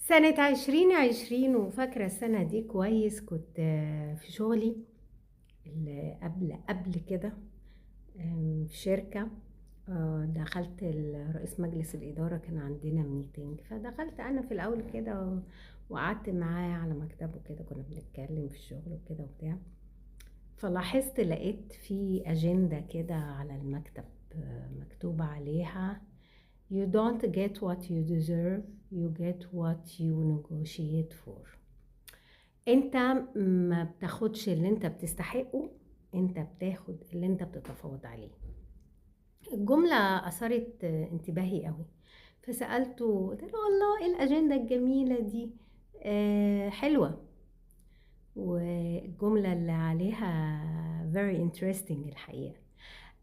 سنة 2020 وفاكرة السنة دي كويس. كنت في شغلي اللي قبل كده، في شركة. دخلت رئيس مجلس الإدارة، كان عندنا ميتنج، فدخلت أنا في الأول كده وقعدت معاه على مكتبه كده، كنا بنتكلم في الشغل وكده وبتاع. فلاحظت لقيت في أجندة كده على المكتب، مكتوب عليها You don't get what you deserve, you get what you negotiate for. انت ما بتاخدش اللي انت بتستحقه، انت بتاخد اللي انت بتتفاوض عليه. الجملة أثارت انتباهي قوي، فسألته قلت له والله ايه الأجندة الجميلة دي، حلوة. والجملة اللي عليها very interesting الحقيقة.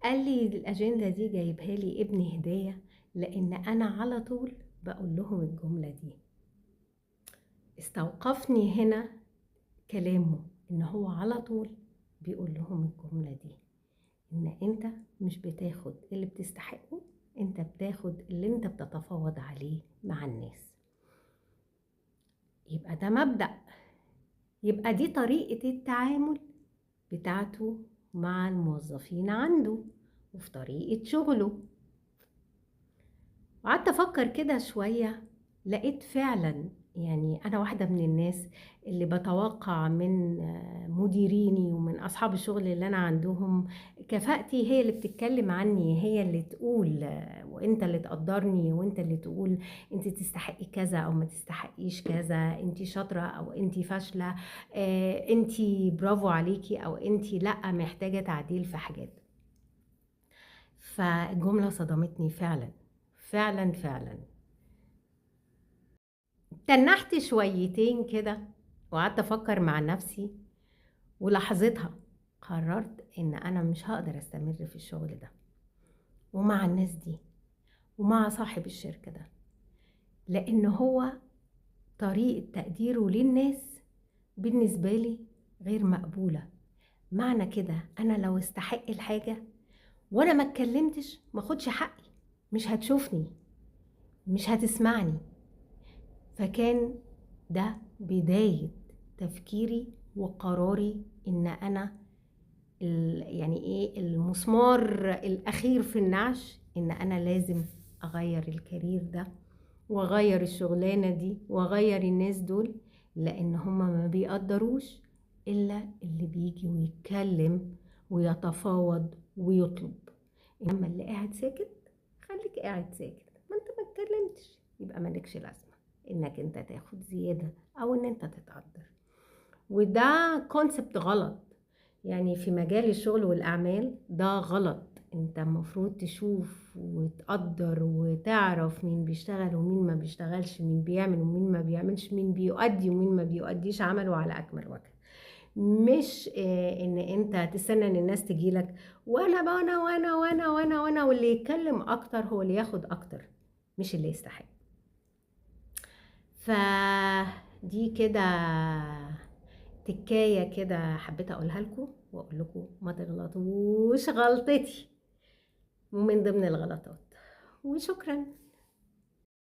قال لي الأجندة دي جايبها لي ابني هدية، لأن أنا على طول بقول لهم الجملة دي. استوقفني هنا كلامه، إن هو على طول بيقول لهم الجملة دي، إن أنت مش بتاخد اللي بتستحقه، أنت بتاخد اللي أنت بتتفاوض عليه مع الناس. يبقى ده مبدأ، يبقى دي طريقة التعامل بتاعته مع الموظفين عنده وفي طريقة شغله. وقعدت افكر كده شوية، لقيت فعلا يعني انا واحدة من الناس اللي بتوقع من مديريني ومن اصحاب الشغل اللي انا عندهم كفاءتي هي اللي بتتكلم عني، هي اللي تقول وانت اللي تقدرني، وانت اللي تقول انت تستحقي كذا او ما تستحقيش كذا، انت شاطرة او انت فاشلة، انت برافو عليكي او انت لا محتاجة تعديل في حاجات. فالجملة صدمتني فعلا فعلا فعلا. تنحت شويتين كده وقعدت افكر مع نفسي، ولحظتها قررت ان انا مش هقدر استمر في الشغل ده ومع الناس دي ومع صاحب الشركة ده، لان هو طريقة تقديره للناس بالنسبة لي غير مقبولة. معنى كده انا لو استحق الحاجة وانا ما اتكلمتش ما خدش حقي، مش هتشوفني، مش هتسمعني. فكان ده بداية تفكيري وقراري ان انا يعني ايه المسمار الاخير في النعش، ان انا لازم اغير الكارير ده واغير الشغلانة دي واغير الناس دول، لان هما ما بيقدروش الا اللي بيجي ويتكلم ويتفاوض ويطلب. انما اللي قاعد ساكت خليك قاعد ساكت، ما انت ما اتكلمتش يبقى مالكش لازمة انك انت تاخد زيادة او ان انت تتقدر. وده كونسبت غلط، يعني في مجال الشغل والاعمال ده غلط. انت المفروض تشوف وتقدر وتعرف مين بيشتغل ومين ما بيشتغلش، مين بيعمل ومين ما بيعملش، مين بيؤدي ومين ما بيؤديش عمله على اكمل وجه. مش ان انت تستنى ان الناس تجيلك وانا بقى انا وانا وانا وانا وانا واللي يتكلم اكتر هو اللي ياخد اكتر، مش اللي يستحق. فدي كده تكاية كده حبيت اقولها لكم واقول لكم ما تغلطوش غلطتي ومن ضمن الغلطات. وشكرا.